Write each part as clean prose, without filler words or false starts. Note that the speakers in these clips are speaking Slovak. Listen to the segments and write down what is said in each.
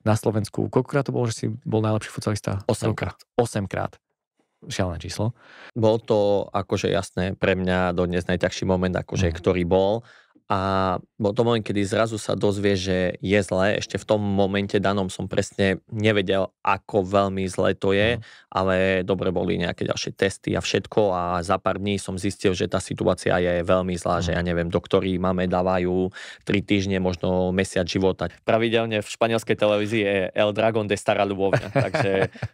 na Slovensku. Koľkokrát to bolo, že si bol najlepší futsalista? 8-krát. 8-krát. Šialené číslo. Bol to akože jasné pre mňa dodnes najťažší moment, akože ktorý bol. A bol to moment, kedy zrazu sa dozvie, že je zle. Ešte v tom momente danom som presne nevedel, ako veľmi zle to je, ale dobre boli nejaké ďalšie testy a všetko a za pár dní som zistil, že tá situácia je veľmi zlá, že ja neviem, doktori máme dávajú 3 týždne, možno mesiac života. Pravidelne v španielskej televízii je El Dragón de Stará Ľubovňa,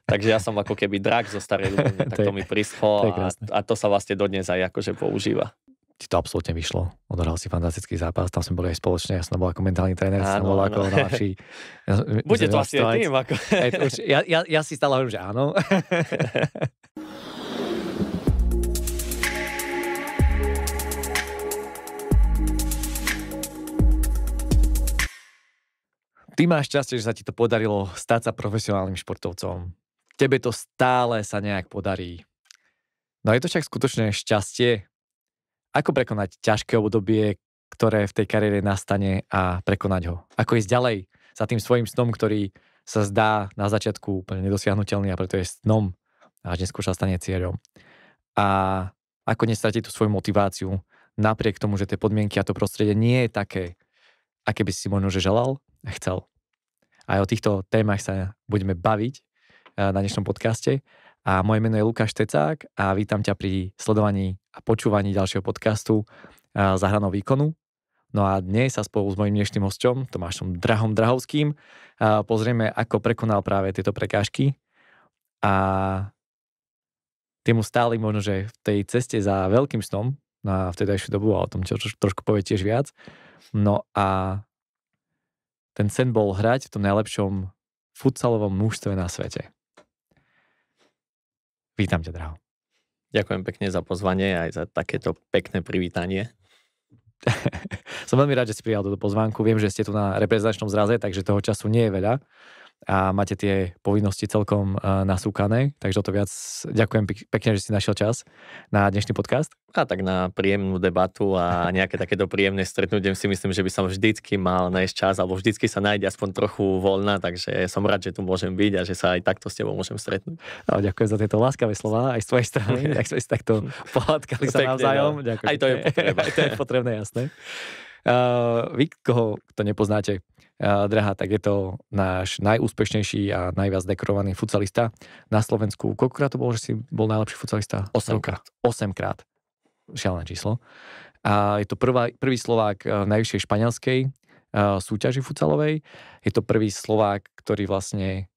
takže ja som ako keby drak zo Starej Ľubovne, tak to mi prischlo a to sa vlastne dodnes aj akože používa. Ti to absolútne vyšlo. Odohral si fantastický zápas, tam sme boli aj spoločne, ja som bol ako mentálny tréner, som bol ako najlepší. Bude to asi aj tým. Ako... Ja si stále hovorím, že áno. Ty máš šťastie, že sa ti to podarilo stať sa profesionálnym športovcom. Tebe to stále sa nejak podarí. No je to však skutočne šťastie. Ako prekonať ťažké obdobie, ktoré v tej kariére nastane a prekonať ho? Ako ísť ďalej za tým svojím snom, ktorý sa zdá na začiatku úplne nedosiahnuteľný a preto je snom a neskôr sa stane cieľom. A ako nestratiť tú svoju motiváciu napriek tomu, že tie podmienky a to prostredie nie je také, aké by si možno že želal a chcel. A o týchto témach sa budeme baviť na dnešnom podcaste. A moje meno je Lukáš Tecák a vítam ťa pri sledovaní a počúvaní ďalšieho podcastu Za hranou výkonu. No a dnes sa spolu s mojím dnešným hosťom, Tomášom Drahom Drahovským, pozrieme, ako prekonal práve tieto prekážky. A ty mu stáli možno, že v tej ceste za veľkým snom na vtedajšiu dobu, a o tom trošku povie tiež viac. No a ten sen bol hrať v tom najlepšom futsalovom mužstve na svete. Vítam ťa, Draho. Ďakujem pekne za pozvanie aj za takéto pekné privítanie. Som veľmi rád, že si prijal túto pozvánku. Viem, že ste tu na reprezentačnom zraze, takže toho času nie je veľa a máte tie povinnosti celkom nasúkané, takže o to viac ďakujem pekne, že si našiel čas na dnešný podcast. A tak na príjemnú debatu a nejaké takéto príjemné stretnutie si myslím, že by som vždycky mal nájsť čas, alebo vždycky sa nájde aspoň trochu voľna, takže som rád, že tu môžem byť a že sa aj takto s tebou môžem stretnúť. No, ďakujem za tieto láskavé slová aj z tvojej strany, ak sme si takto pohádkali sa navzájom. Ďakujem. Aj to je potrebné. Aj to je potrebné, jasné. Vy, koho to nepoznáte, Draha, tak je to náš najúspešnejší a najviac dekorovaný futsalista na Slovensku. Koľkokrát to bolo, že si bol najlepší futsalista? 8-krát. 8-krát. Šialené číslo. A je to prvý Slovák v najvyššej španielskej súťaži futsalovej. Je to prvý Slovák, ktorý vlastne,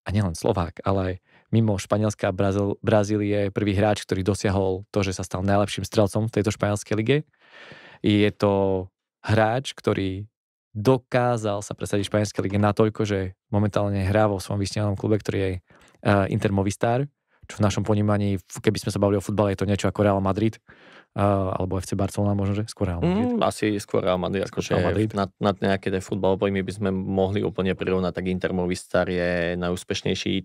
a nielen Slovák, ale mimo Španielska a Brazílie, prvý hráč, ktorý dosiahol to, že sa stal najlepším strelcom v tejto španielskej lige. Je to hráč, ktorý dokázal sa presadiť v španielskej lige natoľko, že momentálne hrá vo svojom vysnívanom klube, ktorý je Inter Movistar, čo v našom ponímaní, keby sme sa bavili o futbale, je to niečo ako Real Madrid, alebo FC Barcelona možno, že skôr Real Madrid. Asi skôr Real Madrid, akože na nejaké futbalové pojmy by sme mohli úplne prirovnať, tak Inter Movistar je najúspešnejší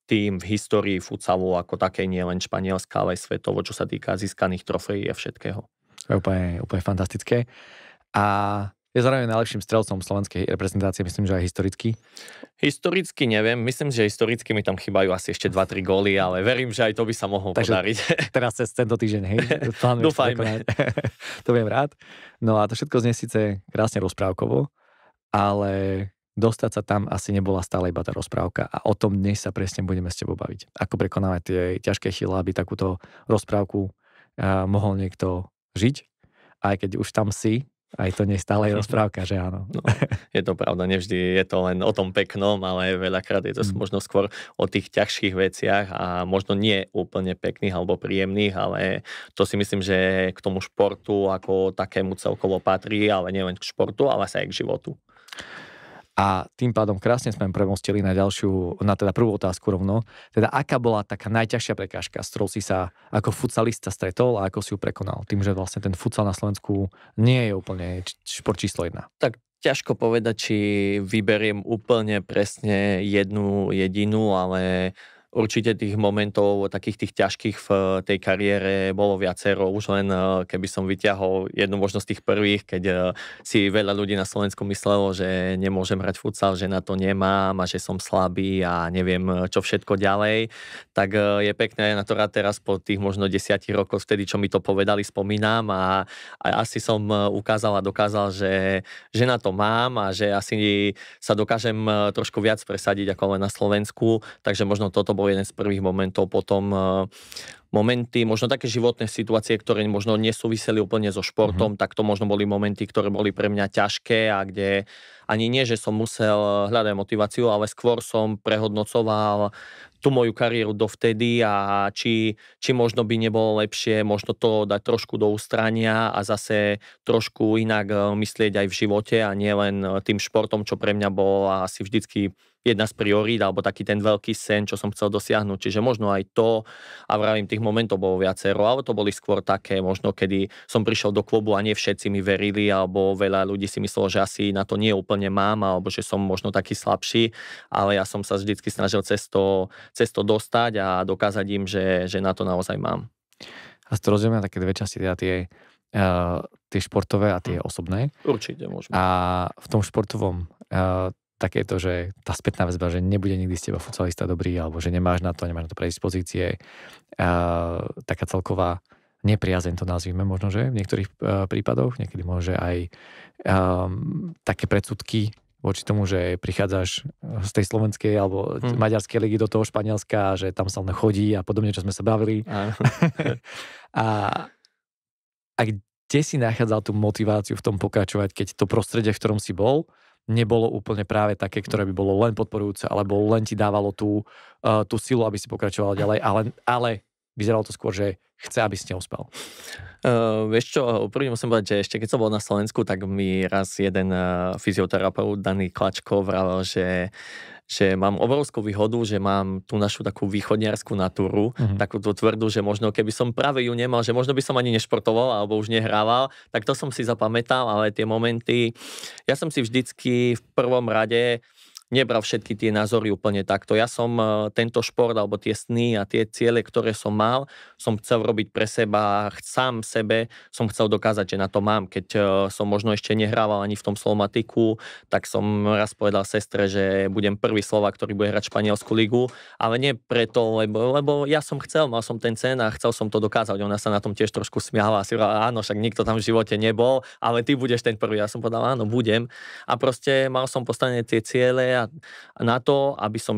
tým v histórii futsalu ako také, nie len Španielska, ale aj svetovo, čo sa týka získaných trofejí a všetkého. To je úplne fantastické. A je zároveň najlepším strelcom slovenskej reprezentácie, myslím, že aj historicky. Historicky neviem, myslím, že historicky mi tam chýbajú asi ešte 2-3 góly, ale verím, že aj to by sa mohlo podariť. Teraz cez tento týždeň, hej? Dúfajme. To viem rád. No a to všetko znie síce krásne rozprávkovo, ale dostať sa tam asi nebola stále iba tá rozprávka a o tom dnes sa presne budeme s tebou baviť. Ako prekonávať tie ťažké chvíle, aby takúto rozprávku mohol niekto žiť, aj keď už tam si, aj to nie stále je rozprávka, že áno. No, je to pravda, nevždy je to len o tom peknom, ale veľakrát je to možno skôr o tých ťažších veciach a možno nie úplne pekných alebo príjemných, ale to si myslím, že k tomu športu ako takému celkovo patrí, ale nielen k športu, ale sa aj k životu. A tým pádom krásne sme premostili na teda prvú otázku rovno. Teda aká bola taká najťažšia prekážka, s ktorou si sa ako futsalista stretol a ako si ju prekonal? Tým, že vlastne ten futsal na Slovensku nie je úplne šport číslo 1. Tak ťažko povedať, či vyberiem úplne presne jednu jedinú, ale určite tých momentov, takých tých ťažkých v tej kariére bolo viacero. Už len keby som vyťahol jednu možnosť tých prvých, keď si veľa ľudí na Slovensku myslelo, že nemôžem hrať futsal, že na to nemám a že som slabý a neviem čo všetko ďalej, tak je pekné na to rád teraz po tých možno 10 rokoch, vtedy čo mi to povedali, spomínam a asi som ukázal a dokázal, že na to mám a že asi sa dokážem trošku viac presadiť ako len na Slovensku, takže možno toto bol jeden z prvých momentov. Potom momenty, možno také životné situácie, ktoré možno nesúviseli úplne so športom, tak to možno boli momenty, ktoré boli pre mňa ťažké a kde ani nie, že som musel hľadať motiváciu, ale skôr som prehodnocoval tú moju kariéru dovtedy a či možno by nebolo lepšie možno to dať trošku do ústrania a zase trošku inak myslieť aj v živote a nie len tým športom, čo pre mňa bol asi vždycky jedna z priorít, alebo taký ten veľký sen, čo som chcel dosiahnuť. Čiže možno aj to, a vravím, tých momentov bolo viacero, ale to boli skôr také, možno kedy som prišiel do klubu a nie všetci mi verili, alebo veľa ľudí si myslelo, že asi na to nie úplne mám, alebo že som možno taký slabší, ale ja som sa vždycky snažil cez to dostať a dokázať im, že na to naozaj mám. A to rozdielme na také dve časti, teda tie športové a tie osobné. Určite môžeme. A v tom športovom takéto, že tá spätná väzba, že nebude nikdy z teba futsalista dobrý, alebo že nemáš na to predispozície. Taká celková nepriazeň to nazvime možno, že v niektorých prípadoch, niekedy môže aj také predsudky voči tomu, že prichádzaš z tej slovenskej alebo maďarskej ligy do toho Španielska, že tam sa len chodí a podobne, čo sme sa bavili. A kde si nachádzal tú motiváciu v tom pokračovať, keď to prostredie, v ktorom si bol, nebolo úplne práve také, ktoré by bolo len podporujúce, alebo len ti dávalo tú silu, aby si pokračoval ďalej, ale vyzeralo to skôr, že chce, aby si neúspel. Vieš čo, prvý musím povedať, že ešte keď som bol na Slovensku, tak mi raz jeden fyzioterapeut, Daný Klačko, vravel, že mám obrovskú výhodu, že mám tú našu takú východniarskú natúru, takú tú tvrdú, že možno keby som práve ju nemal, že možno by som ani nešportoval alebo už nehrával, tak to som si zapamätal, ale tie momenty, ja som si vždycky v prvom rade nebral všetky tie názory úplne takto. Ja som tento šport alebo tie sny a tie ciele, ktoré som mal, som chcel robiť pre seba, sám sebe som chcel dokázať, že na to mám. Keď som možno ešte nehrával ani v tom Slovmatiku, tak som raz povedal sestre, že budem prvý Slovák, ktorý bude hrať španielsku ligu, ale nie preto, lebo ja som chcel, mal som ten sen a chcel som to dokázať. Ona sa na tom tiež trošku smiala a si hovorila, áno, však nikto tam v živote nebol, ale ty budeš ten prvý. Ja som povedal, áno, budem. A proste mal som postavené tie ciele a na to, aby som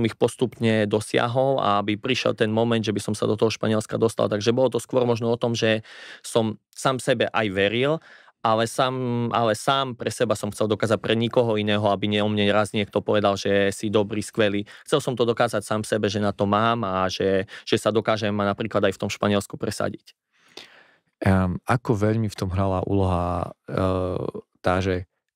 ich postupne dosiahol a aby prišiel ten moment, že by som sa do toho Španielska dostal. Takže bolo to skôr možno o tom, že som sám sebe aj veril, ale sám pre seba som chcel dokázať pre nikoho iného, aby o mne raz niekto povedal, že si dobrý, skvelý. Chcel som to dokázať sám sebe, že na to mám a že sa dokážem napríklad aj v tom Španielsku presadiť. Ako veľmi v tom hrala úloha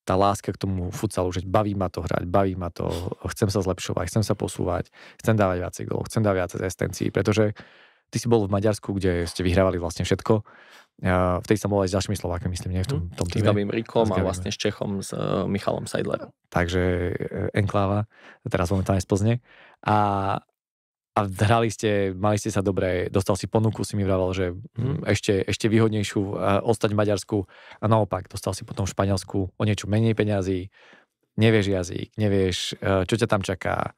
tá láska k tomu futsalu, že baví ma to hrať, baví ma to, chcem sa zlepšovať, chcem sa posúvať, chcem dávať viacej gólov, chcem dávať viacej asistencií, pretože ty si bol v Maďarsku, kde ste vyhrávali vlastne všetko. Vtedy som bol aj s ďalšími Slovákmi, myslím, nie v tom týme. S Gabým Rikom a vlastne s Čechom, s Michalom Seidlerom. Takže enkláva, teraz momentálne z Plzne. A hrali ste, mali ste sa dobre, dostal si ponuku, si mi vravel, že ešte výhodnejšiu ostať v Maďarsku a naopak, dostal si potom v Španielsku o niečo menej peňazí, nevieš jazyk, nevieš, čo ťa tam čaká.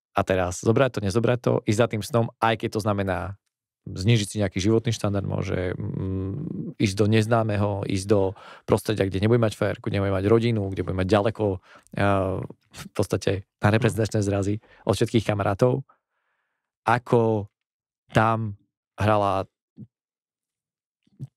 A teraz zobrať to, nezobrať to, ísť za tým snom, aj keď to znamená znížiť si nejaký životný štandard, môže ísť do neznámeho, ísť do prostredia, kde nebude mať férku, nebude mať rodinu, kde bude mať ďaleko v podstate na reprezentačné zrazy od všetkých kamarátov. Ako tam hrala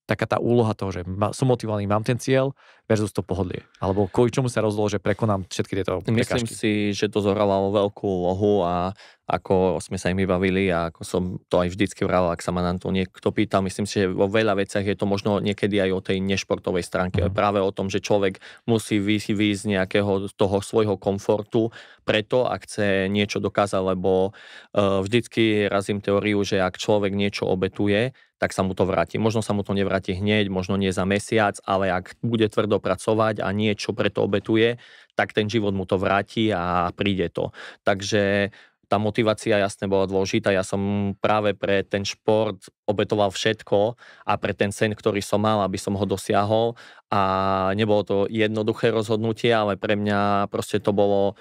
taká tá úloha toho, že som motivovaný, mám ten cieľ versus to pohodlie. Alebo kvôli čomu sa rozhodlo, že prekonám všetky tieto prekážky. Myslím si, že to zohrávalo veľkú úlohu a ako sme sa im bavili a ako som to aj vždycky vravel, ak sa ma na to niekto pýtal, myslím si, že vo veľa veciach je to možno niekedy aj o tej nešportovej stránke. Práve o tom, že človek musí výjsť z nejakého toho svojho komfortu preto, ak chce niečo dokázať, lebo vždycky razím teóriu, že ak človek niečo obetuje, tak sa mu to vráti. Možno sa mu to nevráti hneď, možno nie za mesiac, ale ak bude tvrdo pracovať a niečo preto obetuje, tak ten život mu to vráti a príde to. Takže tá motivácia jasne bola dôležitá. Ja som práve pre ten šport obetoval všetko a pre ten sen, ktorý som mal, aby som ho dosiahol. A nebolo to jednoduché rozhodnutie, ale pre mňa proste to bolo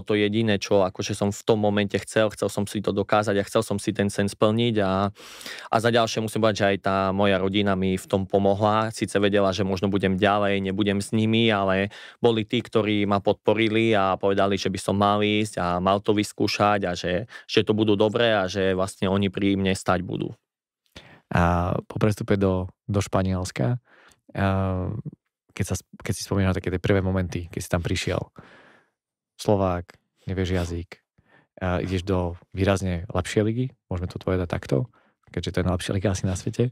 to jediné, čo akože som v tom momente chcel som si to dokázať a chcel som si ten sen splniť a za ďalšie musím povedať, že aj tá moja rodina mi v tom pomohla. Síce vedela, že možno budem ďalej, nebudem s nimi, ale boli tí, ktorí ma podporili a povedali, že by som mal ísť a mal to vyskúšať a že to budú dobré a že vlastne oni pri mne stať budú. A po prestupe do Španielska, keď si spomínal také tie prvé momenty, keď si tam prišiel, Slovák, nevieš jazyk, ideš do výrazne lepšej ligy, môžeme to povedať takto, keďže to je najlepšia liga asi na svete.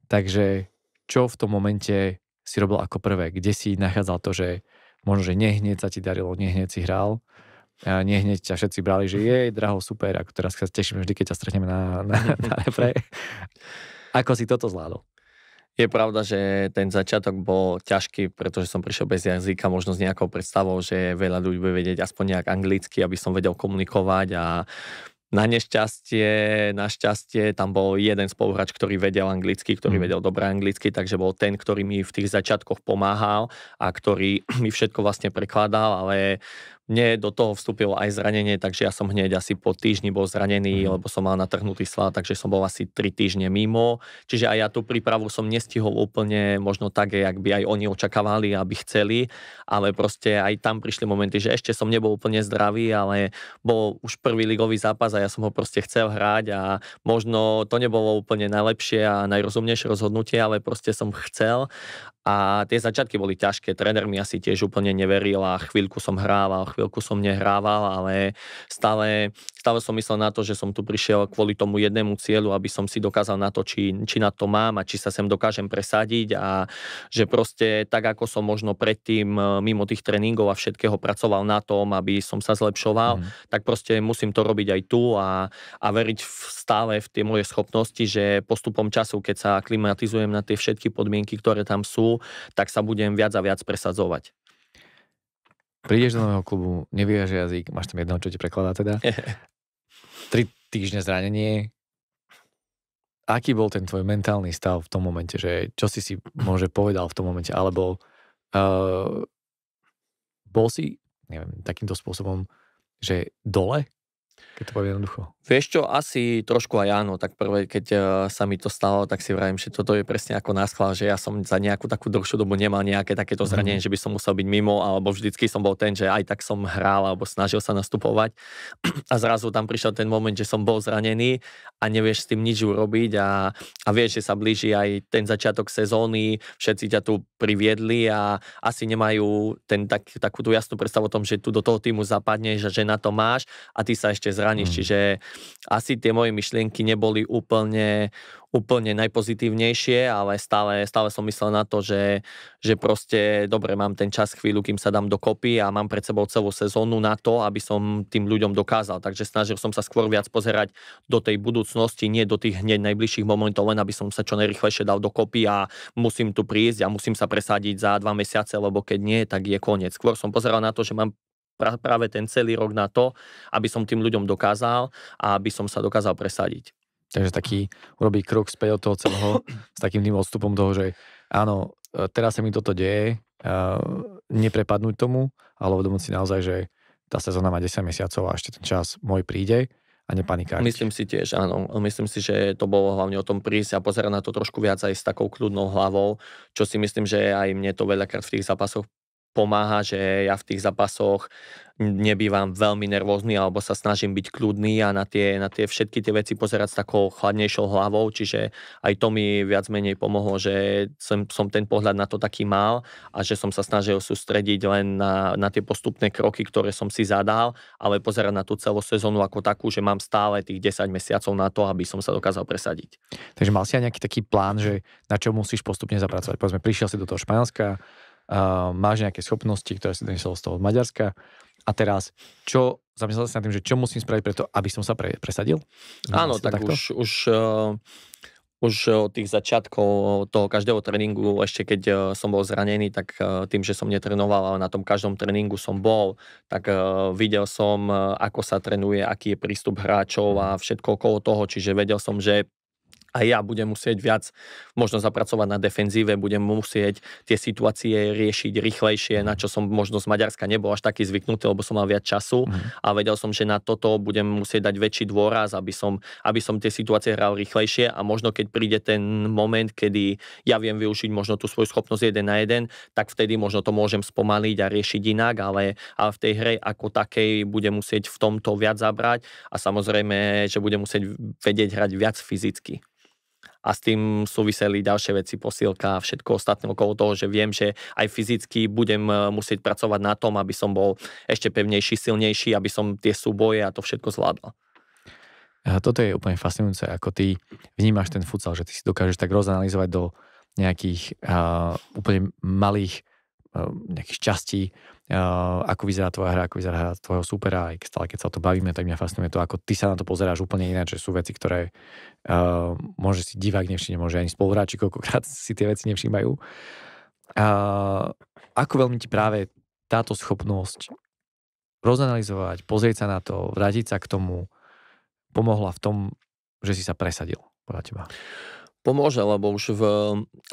Takže čo v tom momente si robil ako prvé? Kde si nachádzal to, že možno, že nehneď sa ti darilo, nehneď si hral, nehneď ťa všetci brali, že jej, draho, super, ako teraz sa tešíme vždy, keď ťa stretneme na repre. Ako si toto zvládol? Je pravda, že ten začiatok bol ťažký, pretože som prišiel bez jazyka, možno s nejakou predstavou, že veľa ľudí bude vedieť aspoň nejak anglicky, aby som vedel komunikovať a našťastie tam bol jeden spoluhráč, ktorý vedel anglicky, ktorý vedel dobre anglicky, takže bol ten, ktorý mi v tých začiatkoch pomáhal a ktorý mi všetko vlastne prekladal, ale mne do toho vstúpilo aj zranenie, takže ja som hneď asi po týždni bol zranený, lebo som mal natrhnutý sval, takže som bol asi 3 týždne mimo. Čiže aj ja tú prípravu som nestihol úplne možno tak, jak by aj oni očakávali, aby chceli, ale proste aj tam prišli momenty, že ešte som nebol úplne zdravý, ale bol už prvý ligový zápas a ja som ho proste chcel hrať a možno to nebolo úplne najlepšie a najrozumnejšie rozhodnutie, ale proste som chcel. A tie začiatky boli ťažké, tréner mi asi tiež úplne neveril a chvíľku som hrával, chvíľku som nehrával, ale stále som myslel na to, že som tu prišiel kvôli tomu jednému cieľu, aby som si dokázal na to, či na to mám a či sa sem dokážem presadiť a že proste tak, ako som možno predtým mimo tých tréningov a všetkého pracoval na tom, aby som sa zlepšoval, tak proste musím to robiť aj tu a veriť stále v tie moje schopnosti, že postupom času, keď sa aklimatizujem na tie všetky podmienky, ktoré tam sú, tak sa budem viac a viac presadzovať. Prídeš do nového klubu, nevieš jazyk, máš tam jedného, čo ti prekladá teda. 3 týždne zranenie. Aký bol ten tvoj mentálny stav v tom momente, že čo si môže povedal v tom momente, alebo bol si, neviem, takýmto spôsobom, že dole? Keď to poviem jednoducho. Vieš čo, asi trošku aj áno, tak prvé, keď sa mi to stalo, tak si vravím, že toto je presne ako náschvál, že ja som za nejakú takú dlhšiu dobu nemal nejaké takéto zranenie, že by som musel byť mimo, alebo vždycky som bol ten, že aj tak som hral, alebo snažil sa nastupovať a zrazu tam prišiel ten moment, že som bol zranený a nevieš s tým nič urobiť a vieš, že sa blíži aj ten začiatok sezóny, všetci ťa tu priviedli a asi nemajú takú tú jasnú predstavu o tom, že tu do toho týmu zapadneš a že na to máš a ty sa ešte zraníš, čiže asi tie moje myšlienky neboli úplne najpozitívnejšie, ale stále som myslel na to, že proste dobre, mám ten čas chvíľu, kým sa dám dokopy a mám pred sebou celú sezónu na to, aby som tým ľuďom dokázal. Takže snažil som sa skôr viac pozerať do tej budúcnosti, nie do tých hneď najbližších momentov, len aby som sa čo najrýchlejšie dal dokopy a musím tu prísť a musím sa presadiť za 2 mesiace, lebo keď nie, tak je koniec. Skôr som pozeral na to, že mám práve ten celý rok na to, aby som tým ľuďom dokázal a aby som sa dokázal presadiť. Takže taký urobí krok späť od toho celého s takým tým odstupom toho, že áno, teraz sa mi toto deje, neprepadnúť tomu, ale uvedomiť si naozaj, že tá sezóna má 10 mesiacov a ešte ten čas môj príde a nepanikáriť. Myslím si tiež, áno. Myslím si, že to bolo hlavne o tom prísť a pozerať na to trošku viac aj s takou kľudnou hlavou, čo si myslím, že aj mne to veľakrát v tých zápasoch pomáha, že ja v tých zápasoch nebývam veľmi nervózny alebo sa snažím byť kľudný a na tie všetky tie veci pozerať s takou chladnejšou hlavou, čiže aj to mi viac menej pomohlo, že som ten pohľad na to taký mal a že som sa snažil sústrediť len na tie postupné kroky, ktoré som si zadal, ale pozerať na tú celú sezónu ako takú, že mám stále tých 10 mesiacov na to, aby som sa dokázal presadiť. Takže mal si aj nejaký taký plán, že na čo musíš postupne zapracovať? Povedzme, prišiel si do toho Španielska, máš nejaké schopnosti, ktoré si doniesol z toho Maďarska a teraz zamyslel si nad tým, že čo musím spraviť preto, aby som sa presadil? Áno, tak už Už od tých začiatkov toho každého tréningu, ešte keď som bol zranený, tak tým, že som netrenoval, ale na tom každom tréningu som bol, tak videl som, ako sa trénuje, aký je prístup hráčov a všetko okolo toho, čiže vedel som, že a ja budem musieť viac možno zapracovať na defenzíve, budem musieť tie situácie riešiť rýchlejšie, na čo som možno z Maďarska nebol až taký zvyknutý, lebo som mal viac času a vedel som, že na toto budem musieť dať väčší dôraz, aby som tie situácie hral rýchlejšie a možno keď príde ten moment, kedy ja viem využiť možno tú svoju schopnosť 1-1, tak vtedy možno to môžem spomaliť a riešiť inak, ale v tej hre ako takej budem musieť v tomto viac zabrať a samozrejme, že budem musieť vedieť hrať viac fyzicky. A s tým súviseli ďalšie veci, posilka a všetko ostatné okolo toho, že viem, že aj fyzicky budem musieť pracovať na tom, aby som bol ešte pevnejší, silnejší, aby som tie súboje a to všetko zvládol. A toto je úplne fascinujúce, ako ty vnímaš ten futsal, že ty si dokážeš tak rozanalizovať do nejakých úplne malých nejakých častí, ako vyzerá tvoja hra, ako vyzerá hra tvojho supera, aj stále keď sa o to bavíme, tak mňa fascinuje to, ako ty sa na to pozeráš úplne ináč, že sú veci, ktoré môže si divák nevšimne, môže ani spoluhráči koľkokrát si tie veci nevšímajú. Ako veľmi ti práve táto schopnosť rozanalizovať, pozrieť sa na to, vrátiť sa k tomu, pomohla v tom, že si sa presadil podľa teba? Pomôže, lebo už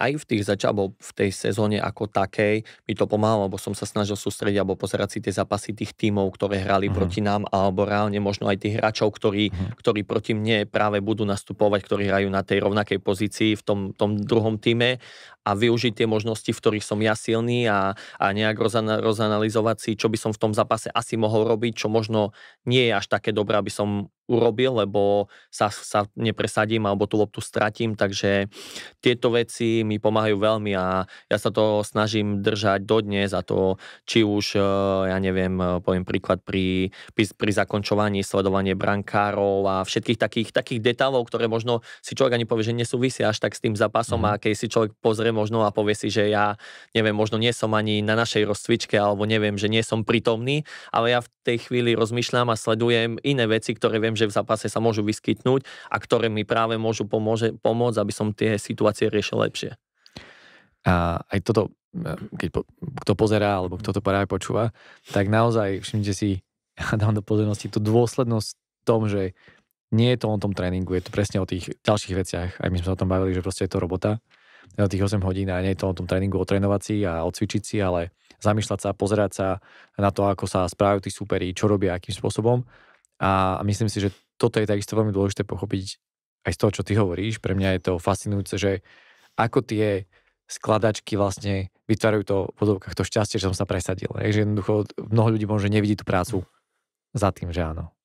aj v tých alebo v tej sezóne ako takej mi to pomáhalo, lebo som sa snažil sústrediť alebo pozerať si tie zápasy tých tímov, ktoré hrali proti nám, alebo reálne možno aj tých hráčov, ktorí proti mne práve budú nastupovať, ktorí hrajú na tej rovnakej pozícii v tom druhom tíme a využiť tie možnosti, v ktorých som ja silný a nejak rozanalizovať si, čo by som v tom zápase asi mohol robiť, čo možno nie je až také dobré, aby som urobil, lebo sa nepresadím alebo tú loptu stratím, takže tieto veci mi pomáhajú veľmi a ja sa to snažím držať dodnes a to či už, ja neviem, poviem príklad pri zakončovaní, sledovanie brankárov a všetkých takých detailov, ktoré možno si človek ani povie, že nesúvisia až tak s tým zápasom a keď si človek pozrie možno a povie si, že ja neviem, možno nie som ani na našej rozcvičke alebo neviem, že nie som prítomný, ale ja v tej chvíli rozmýšľam a sledujem iné veci, ktoré viem, že v zápase sa môžu vyskytnúť a ktoré mi práve môžu pomôcť, aby som tie situácie riešil lepšie. A aj toto, keď kto pozerá, alebo kto to práve počúva, tak naozaj všimnite si, ja dám do pozornosti tú dôslednosť v tom, že nie je to o tom tréningu, je to presne o tých ďalších veciach. Aj my sme sa o tom bavili, že proste je to robota, o tých 8 hodín a nie je to o tom tréningu, otrénovať si a odcvičiť si, ale zamýšľať sa, pozerať sa na to, ako sa správajú tí superi, čo robia, akým spôsobom. A myslím si, že toto je takisto veľmi dôležité pochopiť aj z toho, čo ty hovoríš. Pre mňa je to fascinujúce, že ako tie skladačky vlastne vytvárajú to v podobkách to šťastie, že som sa presadil. Takže jednoducho mnoho ľudí môže nevidieť tú prácu za tým, že áno.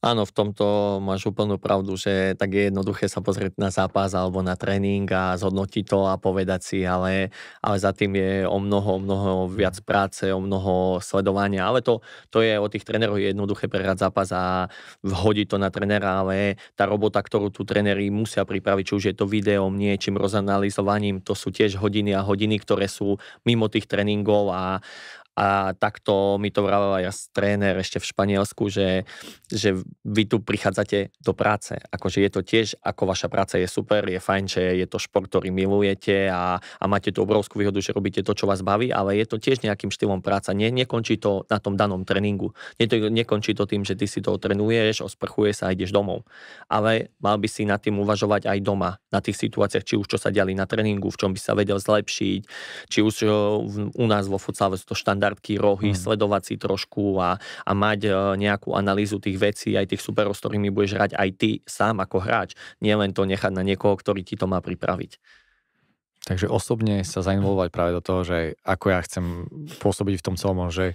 Áno, v tomto máš úplnú pravdu, že tak je jednoduché sa pozrieť na zápas alebo na tréning a zhodnotiť to a povedať si, ale za tým je o mnoho viac práce, o mnoho sledovania, ale to je o tých tréneroch jednoduché prehrať zápas a vhodiť to na trénera, ale tá robota, ktorú tu tréneri musia pripraviť, či už je to videom, niečím, rozanalizovaním, to sú tiež hodiny a hodiny, ktoré sú mimo tých tréningov a takto mi to vravel aj tréner ešte v Španielsku, že vy tu prichádzate do práce. Akože je to tiež, ako vaša práca je super, je fajn, že je to šport, ktorý milujete a máte tú obrovskú výhodu, že robíte to, čo vás baví, ale je to tiež nejakým štýlom práca. Nekončí to na tom danom tréningu. Nekončí to tým, že ty si to trénuješ, osprchuješ sa a ideš domov. Ale mal by si nad tým uvažovať aj doma, na tých situáciách, či už čo sa diali na tréningu, v čom by sa vedel zlepšiť, či už u nás vo futsale sú to rohy, sledovať si trošku a mať nejakú analýzu tých vecí, aj tých superov, s ktorými budeš hrať aj ty sám ako hráč. Nie len to nechať na niekoho, ktorý ti to má pripraviť. Takže osobne sa zainvolovať práve do toho, že ako ja chcem pôsobiť v tom celom, že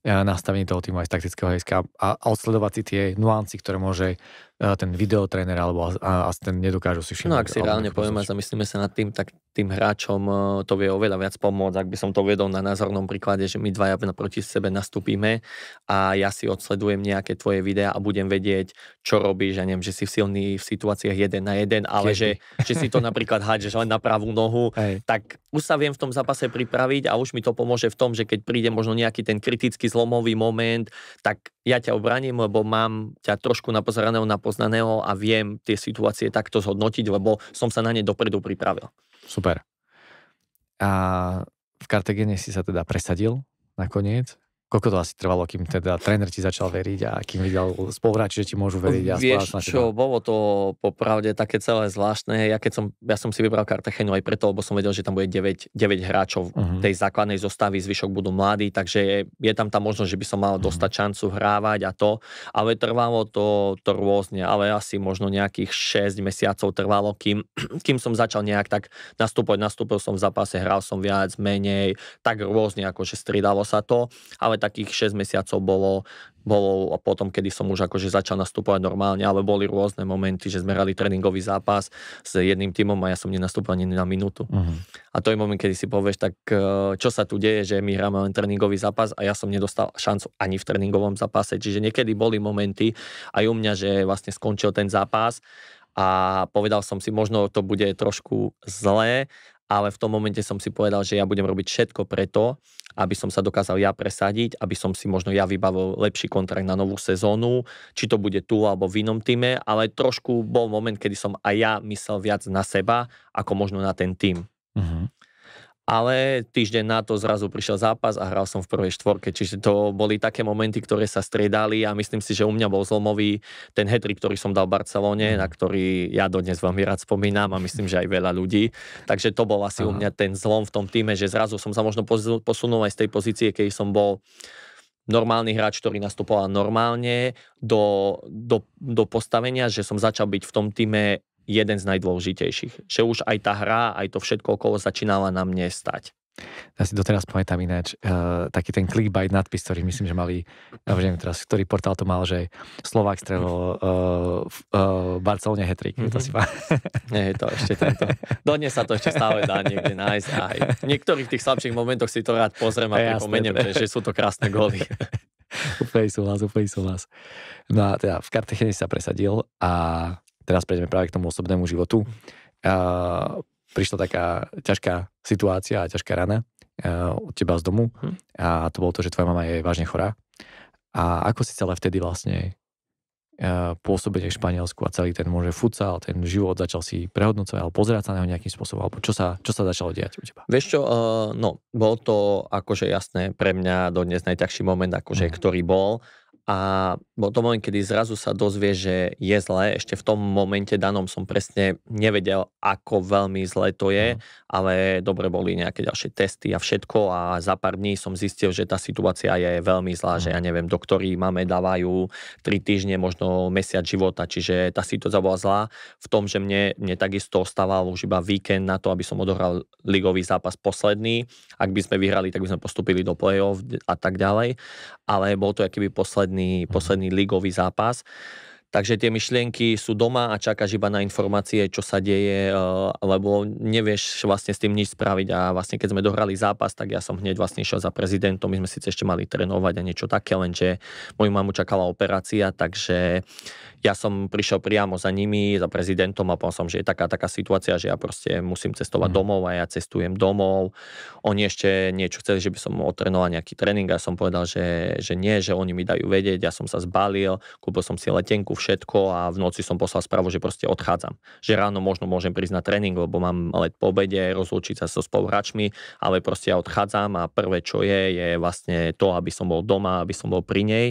nastavenie toho týmu aj z taktického hľadiska a odsledovať si tie nuancy, ktoré môže ten videotréner alebo asistent nedokážu si všimnúť. No ak si reálne povieme a zamyslíme sa nad tým, tak tým hráčom to vie oveľa viac pomôcť. Ak by som to vedol na názornom príklade, že my dvaja naproti sebe nastúpime a ja si odsledujem nejaké tvoje videá a budem vedieť, čo robíš, ja neviem, že si silný v situáciách 1-1, ale že si to napríklad hádžeš len na pravú nohu, tak už sa viem v tom zápase pripraviť a už mi to pomôže v tom, že keď príde možno nejaký ten kritický zlomový moment, tak ja ťa obraním, lebo mám ťa trošku napozeraného, napoznaného a viem tie situácie takto zhodnotiť, lebo som sa na ne dopredu pripravil. Super. A v Cartagene si sa teda presadil nakoniec? Koľko to asi trvalo, kým teda tréner ti začal veriť a kým videl spoluhráči, že ti môžu veriť? A Vieš čo, bolo to popravde také celé zvláštne. Ja som si vybral Cartagenu aj preto, lebo som vedel, že tam bude 9 hráčov tej základnej zostavy, zvyšok budú mladí, takže je tam tá možnosť, že by som mal dostať šancu hrávať a to, ale trvalo to rôzne, ale asi možno nejakých 6 mesiacov trvalo, kým som začal nejak tak nastúpil som v zápase, hral som viac, menej, tak rôzne, akože striedalo sa to, ale takých 6 mesiacov bolo a potom, kedy som už akože začal nastupovať normálne, ale boli rôzne momenty, že sme hrali tréningový zápas s jedným tímom a ja som nenastúpil ani na minútu. A to je moment, kedy si povieš, tak čo sa tu deje, že my hráme len tréningový zápas a ja som nedostal šancu ani v tréningovom zápase. Čiže niekedy boli momenty aj u mňa, že vlastne skončil ten zápas a povedal som si, možno to bude trošku zlé, ale v tom momente som si povedal, že ja budem robiť všetko preto, aby som sa dokázal ja presadiť, aby som si možno ja vybavil lepší kontrakt na novú sezónu, či to bude tu alebo v inom týme, ale trošku bol moment, kedy som aj ja myslel viac na seba, ako možno na ten tím. Ale týždeň na to zrazu prišiel zápas a hral som v prvej štvorke, čiže to boli také momenty, ktoré sa striedali a myslím si, že u mňa bol zlomový ten hat-trick, ktorý som dal v Barcelone, na ktorý ja dodnes veľmi rád spomínam a myslím, že aj veľa ľudí. Takže to bol asi u mňa ten zlom v tom týme, že zrazu som sa možno posunul aj z tej pozície, keď som bol normálny hráč, ktorý nastupoval normálne do postavenia, že som začal byť v tom týme jeden z najdôležitejších. Že už aj tá hra, aj to všetko okolo začínala na mne stať. Ja si doteraz pamätám ináč taký ten clickbait nadpis, ktorý myslím, že mali, neviem teraz, ktorý portál to mal, že Slovák strelil v Barcelone hat-trick. To si Nie, to ešte tento. Dodnes sa to ešte stále dá niekde nájsť. Aj v niektorých tých slabších momentoch si to rád pozriem a pripomeniem, že sú to krásne góly. Úplný súhlas. No a teda v Cartagene sa presadil a teraz prejdeme práve k tomu osobnému životu. Prišla taká ťažká situácia a ťažká rana od teba z domu a to bolo to, že tvoja mama je vážne chorá. A ako si celé vtedy vlastne pôsobenie v Španielsku a celý ten môže futsal, ten život začal si prehodnocovať alebo pozerať sa na neho nejakým spôsobom, alebo čo sa začalo diať u teba? Vieš čo, bol to akože jasné pre mňa dodnes najťažší moment, akože ktorý bol. A bol to moment, kedy zrazu sa dozvie, že je zlé. Ešte v tom momente danom som presne nevedel, ako veľmi zlé to je, ale dobre boli nejaké ďalšie testy a všetko a za pár dní som zistil, že tá situácia je veľmi zlá, že ja neviem, doktori máme dávajú 3 týždne, možno mesiac života, čiže tá situácia bola zlá v tom, že mne takisto ostával už iba víkend na to, aby som odohral ligový zápas posledný. Ak by sme vyhrali, tak by sme postúpili do play-off a tak ďalej, ale bol to akýby posledný ligový zápas. Takže tie myšlienky sú doma a čakáš iba na informácie, čo sa deje, lebo nevieš vlastne s tým nič spraviť a vlastne keď sme dohrali zápas, tak ja som hneď vlastne išiel za prezidentom, my sme síce ešte mali trénovať a niečo také, lenže moju mamu čakala operácia, takže ja som prišiel priamo za nimi, za prezidentom a povedal som, že je taká situácia, že ja proste musím cestovať domov a ja cestujem domov. Oni ešte niečo chceli, že by som odtrénoval nejaký tréning a som povedal, že nie, že oni mi dajú vedieť, ja som sa zbalil, kúpil som si letenku, všetko a v noci som poslal správu, že proste odchádzam. Že ráno možno môžem prísť na tréning, lebo mám let po obede, rozlúčiť sa so spoluhráčmi, ale proste ja odchádzam a prvé, čo je vlastne to, aby som bol doma, aby som bol pri nej.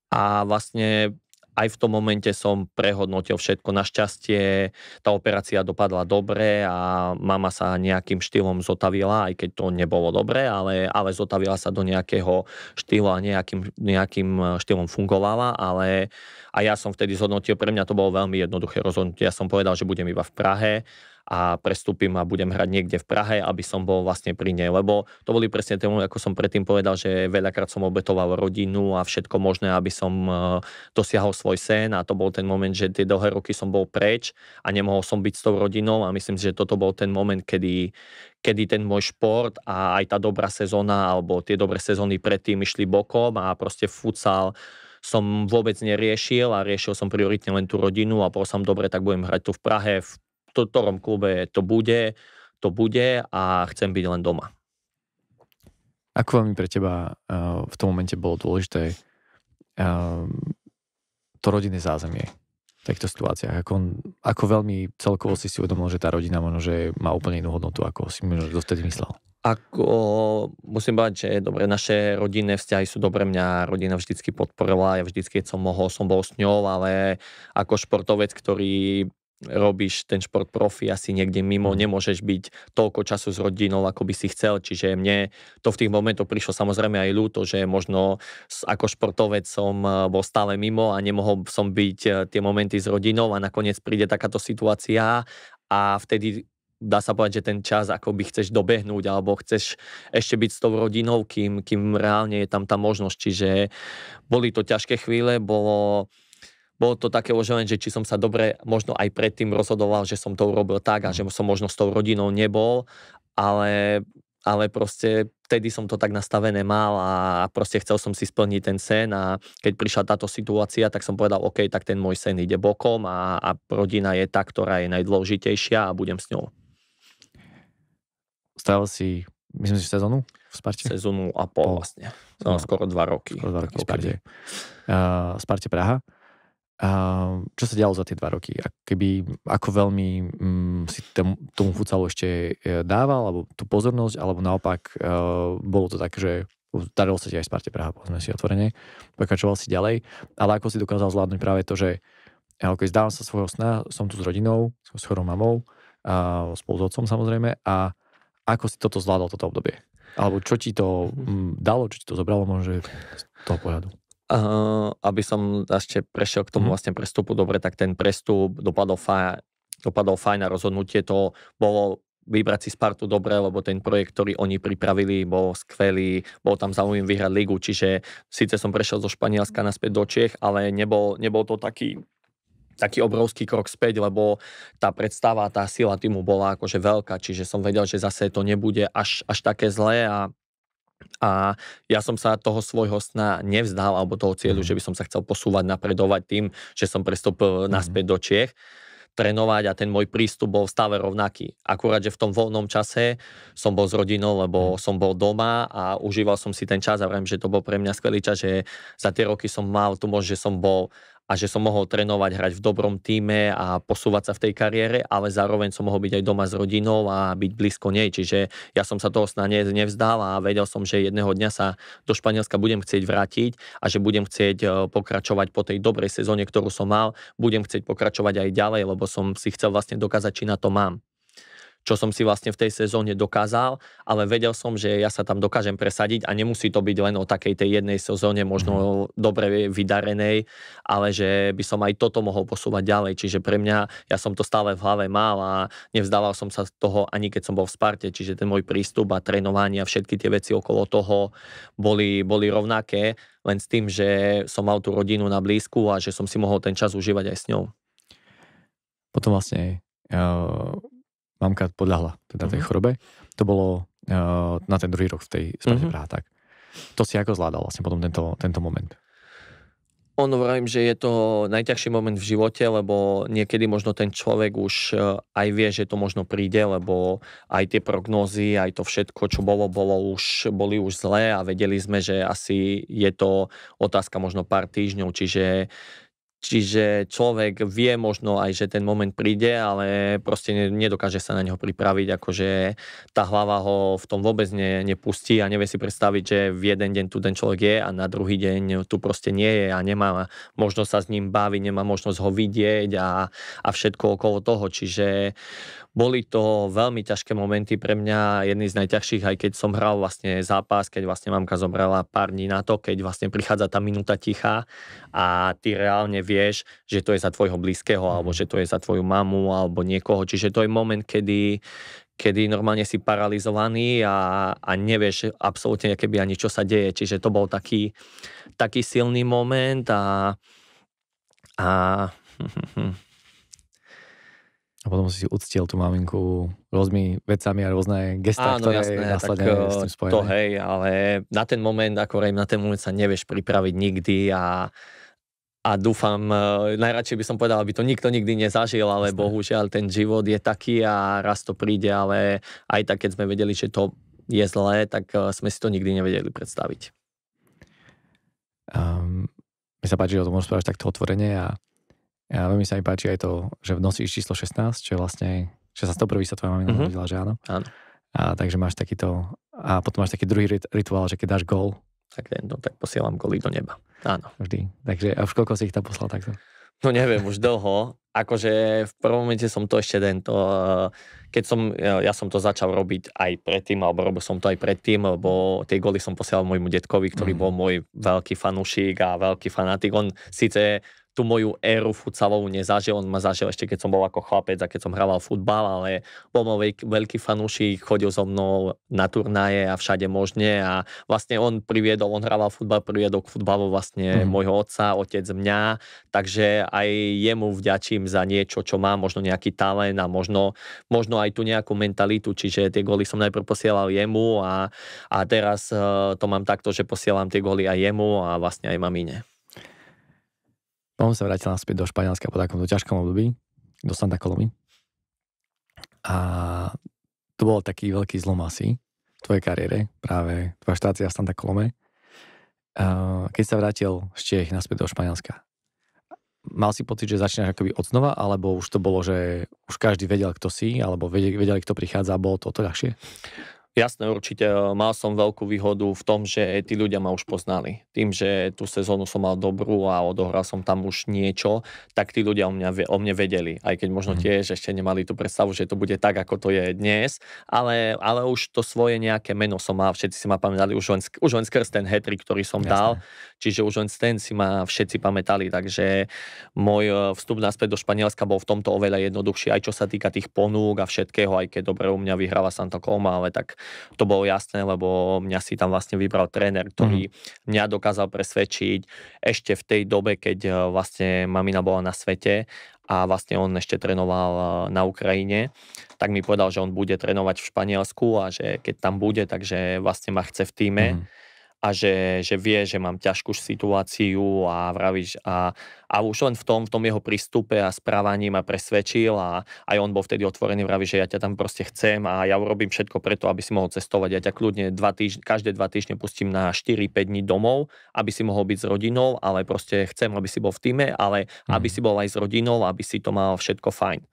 A vlastne aj v tom momente som prehodnotil všetko. Našťastie tá operácia dopadla dobre a mama sa nejakým štýlom zotavila, aj keď to nebolo dobre, ale zotavila sa do nejakého štýlu a nejakým štýlom fungovala, ale a ja som vtedy zhodnotil, pre mňa to bolo veľmi jednoduché rozhodnutie. Ja som povedal, že budem iba v Prahe a prestúpim a budem hrať niekde v Prahe, aby som bol vlastne pri nej, lebo to boli presne tému, ako som predtým povedal, že veľakrát som obetoval rodinu a všetko možné, aby som dosiahol svoj sen a to bol ten moment, že tie dlhé roky som bol preč a nemohol som byť s tou rodinou a myslím si, že toto bol ten moment, kedy ten môj šport a aj tá dobrá sezóna alebo tie dobré sezóny predtým išli bokom a proste futsal som vôbec neriešil a riešil som prioritne len tú rodinu a povedal som, dobre, tak budem hrať tu v Prahe, v ktorom klube to bude a chcem byť len doma. Ako veľmi pre teba v tom momente bolo dôležité to rodinné zázemie v týchto situáciách? Ako veľmi celkovo si uvedomil, že tá rodina možno, že má úplne inú hodnotu, ako si možno dovtedy myslel? Musím povedať, že dobre, naše rodinné vzťahy sú dobre, mňa rodina vždycky podporovala, ja vždycky, keď som mohol, som bol s ňou, ale ako športovec, ktorý robíš ten šport profi, asi niekde mimo, nemôžeš byť toľko času s rodinou, ako by si chcel, čiže mne to v tých momentoch prišlo samozrejme aj ľúto, že možno ako športovec som bol stále mimo a nemohol som byť tie momenty s rodinou a nakoniec príde takáto situácia a vtedy dá sa povedať, že ten čas akoby chceš dobehnúť alebo chceš ešte byť s tou rodinou, kým reálne je tam tá možnosť. Čiže boli to ťažké chvíle, bolo to také uvažovanie, že či som sa dobre možno aj predtým rozhodoval, že som to urobil tak a že som možno s tou rodinou nebol, ale proste vtedy som to tak nastavené mal a proste chcel som si splniť ten sen a keď prišla táto situácia, tak som povedal, OK, tak ten môj sen ide bokom a rodina je tá, ktorá je najdôležitejšia a budem s ňou. Strávil si, myslím si, sezónu v Sparte? Sezónu a pol vlastne. Skoro 2 roky. Skoro 2 roky v Sparte. Sparte Praha. Čo sa dialo za tie 2 roky? Ako veľmi si tomu futsalu ešte dával, alebo tú pozornosť, alebo naopak bolo to tak, že darilo sa ti aj Sparte Praha, povedzme si otvorene, pokračoval si ďalej, ale ako si dokázal zvládnuť práve to, že okay, zdávam sa svojho sna, som tu s rodinou, s chorou mamou, spolu s otcom samozrejme, a ako si toto zvládol, toto obdobie? Alebo čo ti to dalo, čo ti to zobralo možno z toho pohľadu? Aby som ešte prešiel k tomu vlastne prestupu, dobre, tak ten prestup dopadol fajn a rozhodnutie to bolo vybrať si Spartu dobre, lebo ten projekt, ktorý oni pripravili, bol skvelý, bol tam zaujímavý vyhrať ligu, čiže síce som prešiel zo Španielska naspäť do Čiech, ale nebol to taký obrovský krok späť, lebo tá predstava, tá sila týmu bola akože veľká, čiže som vedel, že zase to nebude až také zlé a ja som sa toho svojho sna nevzdal, alebo toho cieľu, že by som sa chcel posúvať, napredovať tým, že som prestúpil naspäť do Čiech, trénovať a ten môj prístup bol stále rovnaký. Akurát, že v tom voľnom čase som bol s rodinou, lebo som bol doma a užíval som si ten čas a viem, že to bol pre mňa skvelý čas, že za tie roky som mal tu možnosť, že som bol a že som mohol trénovať, hrať v dobrom tíme a posúvať sa v tej kariére, ale zároveň som mohol byť aj doma s rodinou a byť blízko nej. Čiže ja som sa toho sna nevzdal a vedel som, že jedného dňa sa do Španielska budem chcieť vrátiť a že budem chcieť pokračovať po tej dobrej sezóne, ktorú som mal, budem chcieť pokračovať aj ďalej, lebo som si chcel vlastne dokázať, či na to mám. Čo som si vlastne v tej sezóne dokázal, ale vedel som, že ja sa tam dokážem presadiť a nemusí to byť len o takej tej jednej sezóne, možno dobre vydarenej, ale že by som aj toto mohol posúvať ďalej. Čiže pre mňa, ja som to stále v hlave mal a nevzdával som sa z toho ani keď som bol v Sparte, čiže ten môj prístup a trénovanie a všetky tie veci okolo toho boli rovnaké, len s tým, že som mal tú rodinu na blízku a že som si mohol ten čas užívať aj s ňou. Potom vlastne mamka podľahla teda tej chorobe. To bolo na ten druhý rok v tej Sparte Praha, tak. To si ako zvládal vlastne potom tento moment? Vravím, že je to najťažší moment v živote, lebo niekedy možno ten človek už aj vie, že to možno príde, lebo aj tie prognózy, aj to všetko, čo boli už zlé a vedeli sme, že asi je to otázka možno pár týždňov, Čiže človek vie možno aj, že ten moment príde, ale proste nedokáže sa na neho pripraviť, akože tá hlava ho v tom vôbec nepustí a nevie si predstaviť, že v jeden deň tu ten človek je a na druhý deň tu proste nie je a nemá možnosť sa s ním baviť, nemá možnosť ho vidieť a všetko okolo toho. Čiže boli to veľmi ťažké momenty pre mňa, jedný z najťažších, aj keď som hral vlastne zápas, keď vlastne mamka zomrela pár dní na to, keď vlastne prichádza tá minúta ticha a ty reálne vieš, že to je za tvojho blízkeho, alebo že to je za tvoju mamu, alebo niekoho. Čiže to je moment, kedy normálne si paralizovaný a nevieš absolútne keby ani čo sa deje. Čiže to bol taký silný moment a potom si uctil tú maminku rôznymi vecami a rôzne gestá, ktoré následne s tým spojené. To hej, ale na ten moment sa nevieš pripraviť nikdy a dúfam, najradšej by som povedal, aby to nikto nikdy nezažil, ale bohužiaľ ten život je taký a raz to príde, ale aj tak, keď sme vedeli, že to je zlé, tak sme si to nikdy nevedeli predstaviť. mi sa páči, že o tom môžem spraviť takto otvorene a veľmi sa mi páči aj to, že nosíš číslo 16, čo je vlastne 61. sa tvoja mamina narodila, že áno. Áno. A takže máš takýto, a potom máš taký druhý rituál, že keď dáš gól. Tak posielam góly do neba. Áno. Vždy. Takže a už koľko si ich tam poslal takto? No neviem, už dlho. Akože v prvom momente som to ešte keď ja som to začal robiť aj predtým, alebo robil som to aj predtým, lebo tie góly som posielal môjmu detkovi, ktorý bol môj veľký fanúšik a veľký fanatik. On síce tú moju éru futsalovú nezažil, on ma zažil ešte keď som bol ako chlapec a keď som hrával futbal, ale bol môj veľký fanúšik, chodil so mnou na turnaje a všade možne a vlastne on hrával futbal, priviedol k futbalu vlastne môjho otca, otec mňa, takže aj jemu vďačím za niečo, čo má, možno nejaký talent a možno aj tú nejakú mentalitu, čiže tie góly som najprv posielal jemu a teraz to mám takto, že posielam tie góly aj jemu a vlastne aj mamine. On sa vrátil naspäť do Španielska po takomto ťažkom období, do Santa Colomy. A to bol taký veľký zlom asi v tvojej kariére, práve tvoja štácia v Santa Colome. Keď sa vrátil z Čiech naspäť do Španielska, mal si pocit, že začínaš akoby odznova, alebo už to bolo, že už každý vedel, kto si, alebo vedeli, kto prichádza a bolo to ľahšie? Jasné, určite. Mal som veľkú výhodu v tom, že tí ľudia ma už poznali. Tým, že tú sezónu som mal dobrú a odohral som tam už niečo, tak tí ľudia o mne vedeli. Aj keď možno tiež ešte nemali tú predstavu, že to bude tak, ako to je dnes. Ale už to svoje nejaké meno som mal. Všetci si ma pamätali. Už len skrz ten hat-trick, ktorý som dal. Čiže už len ten si ma všetci pamätali. Takže môj vstup naspäť do Španielska bol v tomto oveľa jednoduchší. Aj čo sa týka tých ponúk a všetkého, aj keď dobre u mňa vyhráva Santa Coloma, ale tak to bolo jasné, lebo mňa si tam vlastne vybral tréner, ktorý mňa dokázal presvedčiť ešte v tej dobe, keď vlastne mamina bola na svete a vlastne on ešte trénoval na Ukrajine, tak mi povedal, že on bude trénovať v Španielsku a že keď tam bude, takže vlastne ma chce v tíme. A že vie, že mám ťažkú situáciu a vravíš a už len v tom jeho prístupe a správaní ma presvedčil a aj on bol vtedy otvorený, vraví, že ja ťa tam proste chcem a ja urobím všetko preto, aby si mohol cestovať. Ja ťa kľudne každé 2 týždne pustím na 4-5 dní domov, aby si mohol byť s rodinou, ale proste chcem, aby si bol v týme, ale aby si bol aj s rodinou, aby si to mal všetko fajn.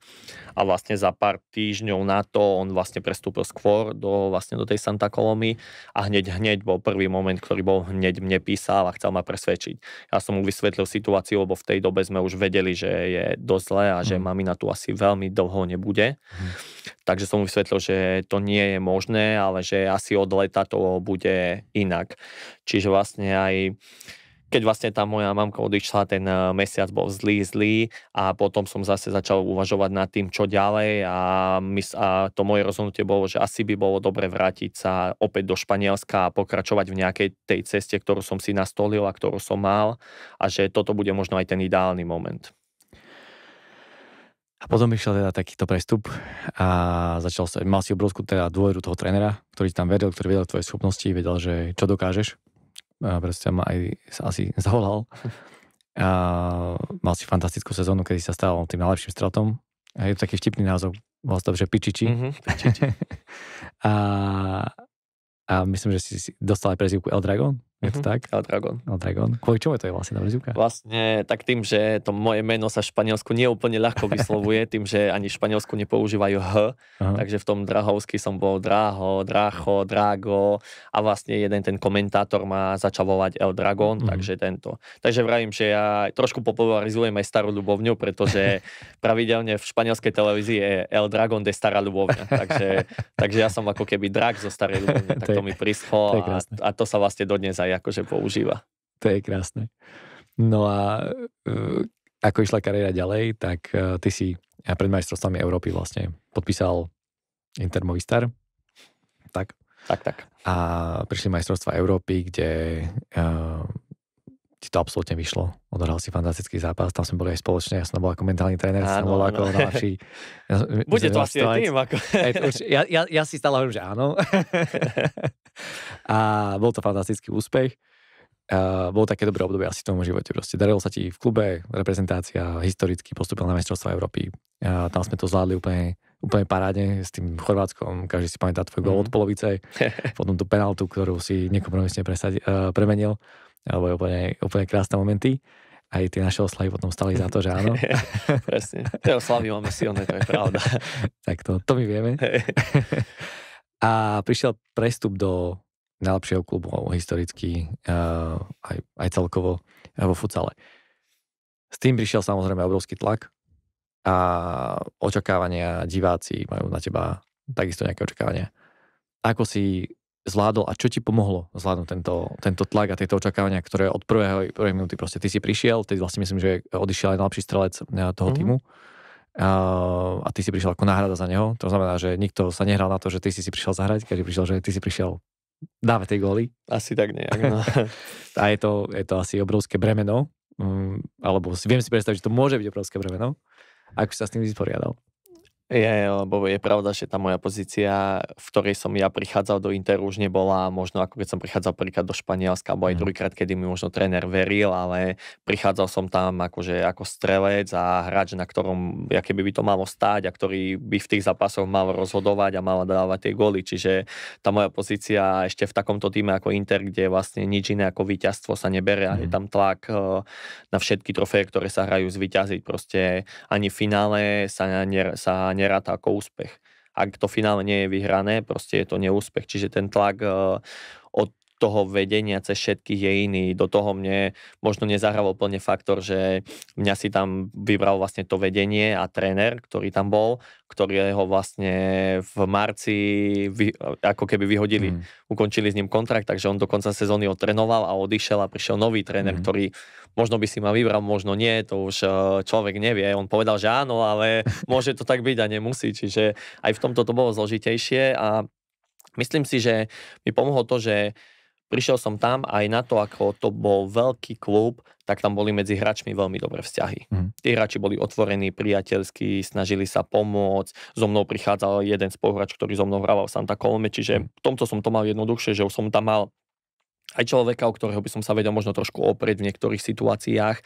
A vlastne za pár týždňov na to on vlastne prestúpil skôr do tej Santa Colomy a hneď bol prvý moment, ktorý bol hneď mne písal a chcel ma presvedčiť. Ja som mu vysvetlil situáciu, lebo v tej dobe sme už vedeli, že je dosť zlé a že mamina tu asi veľmi dlho nebude. Takže som mu vysvetlil, že to nie je možné, ale že asi od leta to bude inak. Čiže vlastne aj keď vlastne tá moja mamka odišla, ten mesiac bol zlý a potom som zase začal uvažovať nad tým, čo ďalej a to moje rozhodnutie bolo, že asi by bolo dobre vrátiť sa opäť do Španielska a pokračovať v nejakej tej ceste, ktorú som si nastolil a ktorú som mal a že toto bude možno aj ten ideálny moment. A potom išiel teda takýto prestup a mal si obrovskú teda dôveru toho trénera, ktorý tam vedel, ktorý vedel tvoje schopnosti, vedel, že čo dokážeš. Proste ma aj asi zavolal. A mal si fantastickú sezónu, kedy sa stal tým najlepším strelcom. A je to taký vtipný názov. Bol to, že Pičiči. A myslím, že si dostal aj prezývku El Dragon. Je to tak? El Dragon. Kvôli čomu je to vlastne tá prezývka? Vlastne tak tým, že to moje meno sa v Španielsku nie úplne ľahko vyslovuje, tým, že ani v Španielsku nepoužívajú H, takže v tom Drahovsky som bol Draho, Drago a vlastne jeden ten komentátor ma začal volať El Dragon, takže tento. Takže vravím, že ja trošku popularizujem aj Starú Ľubovňu, pretože pravidelne v španielskej televízii je El Dragon de Stará Ľubovňa, takže ja som ako keby drak zo Starej Ľubovne, tak to mi prischlo a to sa vlastne dodnes aj akože používa. To je krásne. No a ako išla kariéra ďalej, tak ty si pred majstrovstvami Európy vlastne podpísal Inter Movistar. Tak? Tak. A prišli majstrovstvá Európy, kde ti to absolútne vyšlo. Odohral si fantastický zápas, tam sme boli aj spoločne, ja som bol ako mentálny tréner, som bol ako najlepší. Bude to asi aj tým. Ja si stále hovorím, že áno. A bol to fantastický úspech. Bolo také dobré obdobie asi v tom živote. Proste darilo sa ti v klube, reprezentácia historicky postúpil na majstrovstvá Európy. Tam sme to zvládli úplne parádne s tým Chorvátskom. Každý si pamätá tvoj gól od polovice. Potom tú penáltu, ktorú si nekompromisne premenil. alebo úplne krásne momenty. Aj tie naše oslavy potom stali za to, že áno. Presne. Tie oslavy máme silné, to je pravda. Tak to my vieme. A prišiel prestup do najlepšieho klubu historicky, aj celkovo vo futsale. S tým prišiel samozrejme obrovský tlak a očakávania, diváci majú na teba takisto nejaké očakávania. Ako si zvládol a čo ti pomohlo zvládnuť tento tlak a tieto očakávania, ktoré od prvej minúty proste ty si prišiel, ty vlastne myslím, že odišiel aj najlepší strelec toho týmu a ty si prišiel ako náhrada za neho. To znamená, že nikto sa nehral na to, že ty si prišiel zahrať, každý prišiel, že ty si prišiel dávať tie góly. Asi tak nejak. No. A je to asi obrovské bremeno, alebo viem si predstaviť, že to môže byť obrovské bremeno. Ako si sa s tým vysporiadal? Lebo je pravda, že tá moja pozícia, v ktorej som ja prichádzal do Interu, už nebola možno ako keď som prichádzal prvýkrát do Španielska, alebo aj druhýkrát, kedy mi možno tréner veril, ale prichádzal som tam akože ako strelec a hráč, na ktorom aké by to malo stáť a ktorý by v tých zápasoch mal rozhodovať a mal dávať tie góly. Čiže tá moja pozícia ešte v takomto týme ako Inter, kde vlastne nič iné ako víťazstvo sa nebere a je tam tlak na všetky trofeje, ktoré sa hrajú zvíťaziť. Proste ani v finále sa neráta ako úspech. Ak to finále nie je vyhrané, proste je to neúspech. Čiže ten tlak od toho vedenia cez všetkých je iný. Do toho mne možno nezahral úplne faktor, že mňa si tam vybral vlastne to vedenie a tréner, ktorý tam bol, ktorého vlastne v marci ako keby vyhodili. Ukončili s ním kontrakt, takže on do konca sezóny odtrénoval a odišiel a prišiel nový tréner, ktorý možno by si ma vybral, možno nie, to už človek nevie. On povedal, že áno, ale môže to tak byť a nemusí. Čiže aj v tomto to bolo zložitejšie a myslím si, že mi pomohlo to, že prišiel som tam aj na to, ako to bol veľký klub, tak tam boli medzi hráčmi veľmi dobré vzťahy. Tí hráči boli otvorení, priateľskí, snažili sa pomôcť. So mnou prichádzal jeden spoluhráč, ktorý so mnou hrával v Santa Colome, čiže v tomto som to mal jednoduchšie, že už som tam mal aj človeka, o ktorého by som sa vedel možno trošku oprieť v niektorých situáciách.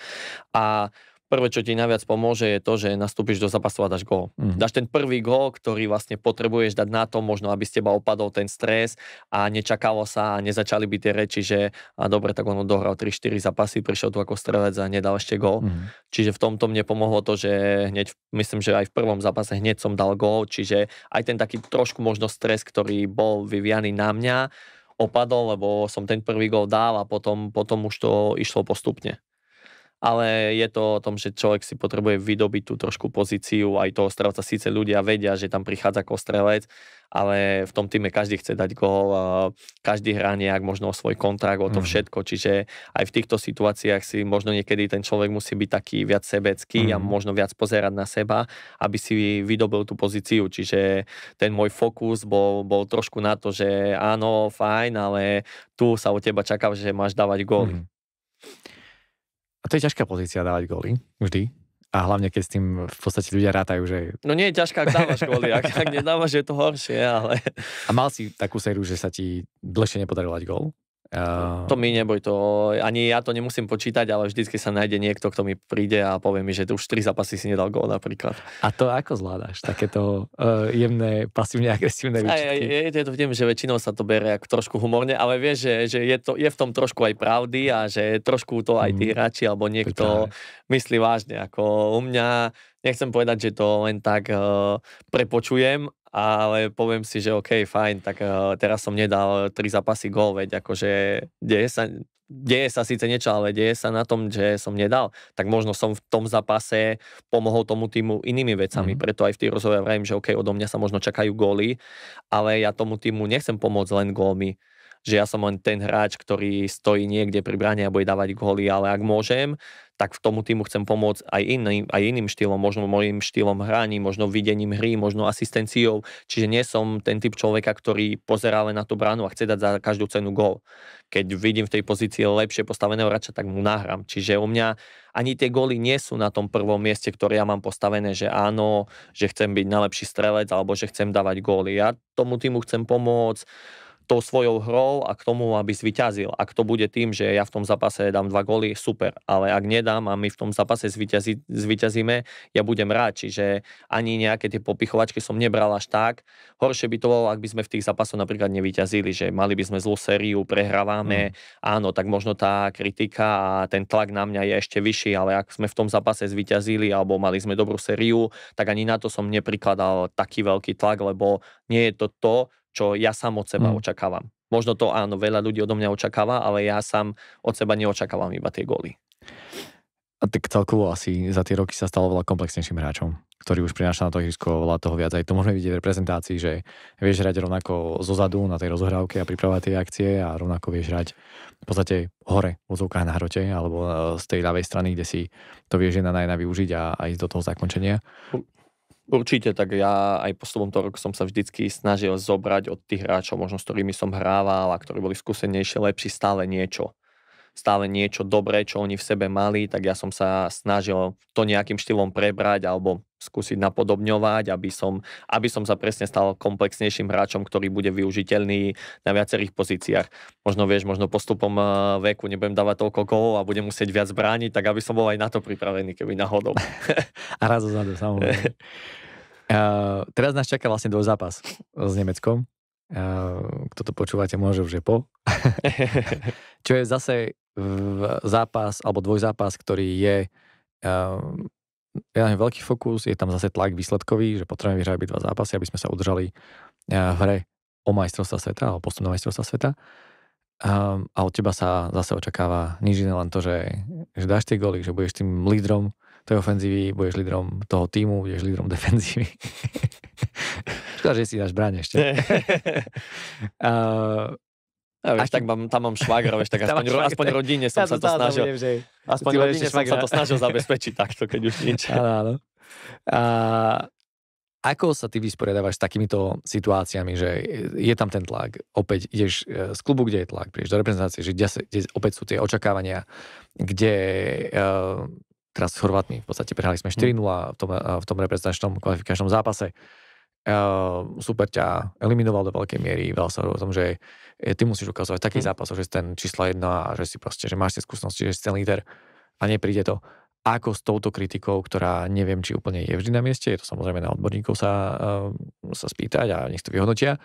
A prvé, čo ti najviac pomôže, je to, že nastúpiš do zápasu a dáš gól. Dáš ten prvý gól, ktorý vlastne potrebuješ dať na to, možno aby z teba opadol ten stres a nečakalo sa a nezačali byť tie reči, že a dobre, tak on dohral 3-4 zápasy, prišiel tu ako strelec a nedal ešte gól. Čiže v tomto mne pomohlo to, že hneď, myslím, že aj v prvom zápase hneď som dal gól, čiže aj ten taký trošku možno stres, ktorý bol vyvianý na mňa, opadol, lebo som ten prvý gól dal a potom už to išlo postupne. Ale je to o tom, že človek si potrebuje vydobiť tú trošku pozíciu aj toho strelca. Síce ľudia vedia, že tam prichádza ako strelec, ale v tom týme každý chce dať gól, každý hrá nejak možno o svoj kontrakt, o to všetko, čiže aj v týchto situáciách si možno niekedy ten človek musí byť taký viac sebecký a možno viac pozerať na seba, aby si vydobil tú pozíciu, čiže ten môj fokus bol trošku na to, že áno, fajn, ale tu sa od teba čaká, že máš dávať góly. A to je ťažká pozícia dávať góly, vždy. A hlavne, keď s tým v podstate ľudia rátajú, že... No nie je ťažká, ak dávaš góly. Ak nedávaš, je to horšie, ale... A mal si takú sériu, že sa ti dlhšie nepodarilo dať gól? To mi neboj, to ani ja to nemusím počítať, ale vždycky sa nájde niekto, kto mi príde a povie mi, že už 3 zápasy si nedal gól napríklad. A to ako zvládaš? Takéto jemné, pasívne agresívne výčitky? Je to v tom, že väčšinou sa to berie ako trošku humorne, ale vieš, že je v tom trošku aj pravdy a že trošku to aj tí hráči alebo niekto myslí vážne. Ako u mňa, nechcem povedať, že to len tak prepočujem, ale poviem si, že OK, fajn, tak teraz som nedal 3 zápasy gól, veď akože deje sa síce niečo, ale deje sa na tom, že som nedal, tak možno som v tom zápase pomohol tomu týmu inými vecami, preto aj v tých rozhovoriach vravím, že OK, odo mňa sa možno čakajú góly, ale ja tomu týmu nechcem pomôcť len gólmi, že ja som len ten hráč, ktorý stojí niekde pri bráne a bude dávať góly, ale ak môžem, tak v tomu týmu chcem pomôcť aj iným štýlom, možno môjim štýlom hraní, možno videním hry, možno asistenciou. Čiže nie som ten typ človeka, ktorý pozerá len na tú bránu a chce dať za každú cenu gól. Keď vidím v tej pozícii lepšie postaveného hráča, tak mu nahrám. Čiže u mňa ani tie góly nie sú na tom prvom mieste, ktoré ja mám postavené, že áno, že chcem byť najlepší strelec alebo že chcem dávať góly. Ja tomu týmu chcem pomôcť tou svojou hrou a k tomu, aby zvíťazil. Ak to bude tým, že ja v tom zápase dám 2 góly, super, ale ak nedám a my v tom zápase zvíťazíme, ja budem rád, čiže ani nejaké tie popichovačky som nebral až tak. Horšie by to bolo, ak by sme v tých zápasoch napríklad nevyťazili, že mali by sme zlú sériu, prehrávame, áno, tak možno tá kritika a ten tlak na mňa je ešte vyšší, ale ak sme v tom zápase zvíťazili alebo mali sme dobrú sériu, tak ani na to som neprikladal taký veľký tlak, lebo nie je to, čo ja sám od seba očakávam. Možno to áno, veľa ľudí odo mňa očakáva, ale ja sám od seba neočakávam iba tie góly. A tak celkovo asi za tie roky sa stalo veľa komplexnejším hráčom, ktorý už prináša na to ihrisko veľa toho viac. Aj to môžeme vidieť v reprezentácii, že vieš hrať rovnako zozadu na tej rozohrávke a pripravovať tie akcie a rovnako vieš hrať v podstate hore v odzovkách na hrote alebo z tej ľavej strany, kde si to vieš na využiť a ísť do toho zakončenia. Určite, tak ja aj postupom toho roku som sa vždycky snažil zobrať od tých hráčov, možno s ktorými som hrával a ktorí boli skúsenejšie, lepší, stále niečo dobré, čo oni v sebe mali, tak ja som sa snažil to nejakým štýlom prebrať alebo skúsiť napodobňovať, aby som sa presne stal komplexnejším hráčom, ktorý bude využiteľný na viacerých pozíciách. Možno postupom veku nebudem dávať toľko gólov a budem musieť viac brániť, tak aby som bol aj na to pripravený, keby náhodou. A raz zozadu, samozrejme. Teraz nás čaká vlastne dvojzápas s Nemeckom. Kto to počúvate, môže už je po. Čo je zase zápas alebo dvojzápas, ktorý je veľký fokus, je tam zase tlak výsledkový, že potrebujeme vyhrať obidva zápasy, aby sme sa udržali v hre o majstrovstvá sveta alebo postup na majstrovstvá sveta. A od teba sa zase očakáva nič iné, len to, že dáš tie góly, že budeš tým lídrom tej ofenzívy, budeš lídrom toho tímu, budeš lídrom defenzívy. Škoda, že si dáš bráň ešte. Tak tam mám švagra, tak aspoň rodine som sa to snažil. Aspoň rodine som sa to snažil zabezpečiť takto, keď už nič. Áno. Ako sa ty vysporiadávaš s takýmito situáciami, že je tam ten tlak, opäť ideš z klubu, kde je tlak, prídeš do reprezentácie, že kde opäť sú tie očakávania, kde teraz s Chorvátmi v podstate prehrali sme 4-0 v tom reprezentačnom kvalifikačnom zápase. Super ťa eliminoval do veľkej miery, veľa sa hovorí o tom, že ty musíš ukazovať taký zápas, že si ten čísla 1 a že si proste, že máš tie skúsenosti, že si ten líder a nepríde to. Ako s touto kritikou, ktorá neviem, či úplne je vždy na mieste, je to samozrejme na odborníkov sa spýtať a nech to vyhodnotia,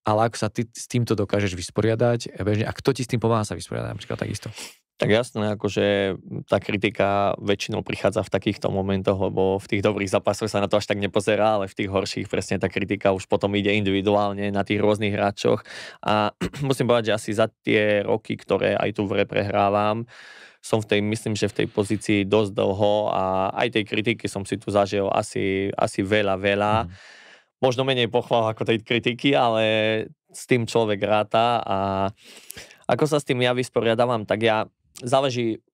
ale ako sa ty s týmto dokážeš vysporiadať bežne a kto ti s tým pomáha sa vysporiadať napríklad takisto? Tak jasné, akože tá kritika väčšinou prichádza v takýchto momentoch, lebo v tých dobrých zápasoch sa na to až tak nepozerá, ale v tých horších presne tá kritika už potom ide individuálne na tých rôznych hráčoch. A musím povedať, že asi za tie roky, ktoré aj tu v hre prehrávam, som myslím, že v tej pozícii dosť dlho a aj tej kritiky som si tu zažil asi veľa. Možno menej pochvál ako tej kritiky, ale s tým človek ráta a ako sa s tým ja vysporiadávam, tak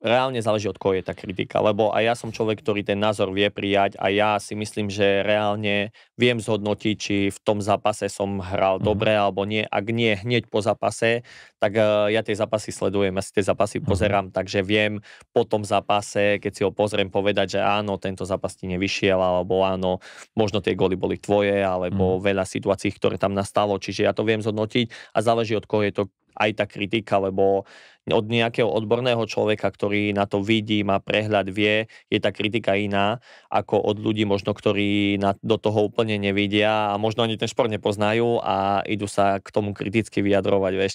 reálne záleží od koho je tá kritika, lebo aj ja som človek, ktorý ten názor vie prijať a ja si myslím, že reálne viem zhodnotiť, či v tom zápase som hral dobre alebo nie. Ak nie hneď po zápase, tak ja tie zápasy sledujem, ja si tie zápasy pozerám, takže viem po tom zápase, keď si ho pozriem, povedať, že áno, tento zápas ti nevyšiel, alebo áno, možno tie góly boli tvoje, alebo veľa situácií, ktoré tam nastalo, čiže ja to viem zhodnotiť a záleží od koho je to aj tá kritika, lebo od nejakého odborného človeka, ktorý na to vidí, má prehľad, vie, je tá kritika iná, ako od ľudí možno, ktorí do toho úplne nevidia a možno ani ten šport nepoznajú a idú sa k tomu kriticky vyjadrovať, vieš,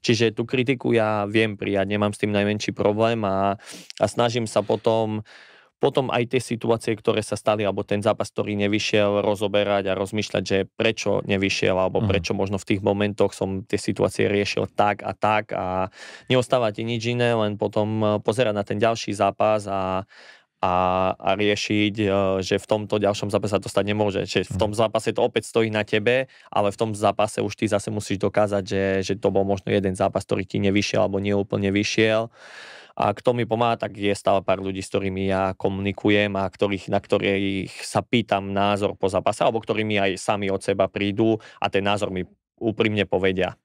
čiže tú kritiku ja viem prijať, nemám s tým najmenší problém a snažím sa potom aj tie situácie, ktoré sa stali, alebo ten zápas, ktorý nevyšiel, rozoberať a rozmýšľať, že prečo nevyšiel, alebo prečo možno v tých momentoch som tie situácie riešil tak a neostáva ti nič iné, len potom pozerať na ten ďalší zápas a riešiť, že v tomto ďalšom zápase sa to stať nemôže. Že v tom zápase to opäť stojí na tebe, ale v tom zápase už ty zase musíš dokázať, že to bol možno jeden zápas, ktorý ti nevyšiel alebo neúplne vyšiel. A kto mi pomáha, tak je stále pár ľudí, s ktorými ja komunikujem a na ktorých sa pýtam názor po zápase, alebo ktorí mi aj sami od seba prídu a ten názor mi úprimne povedia.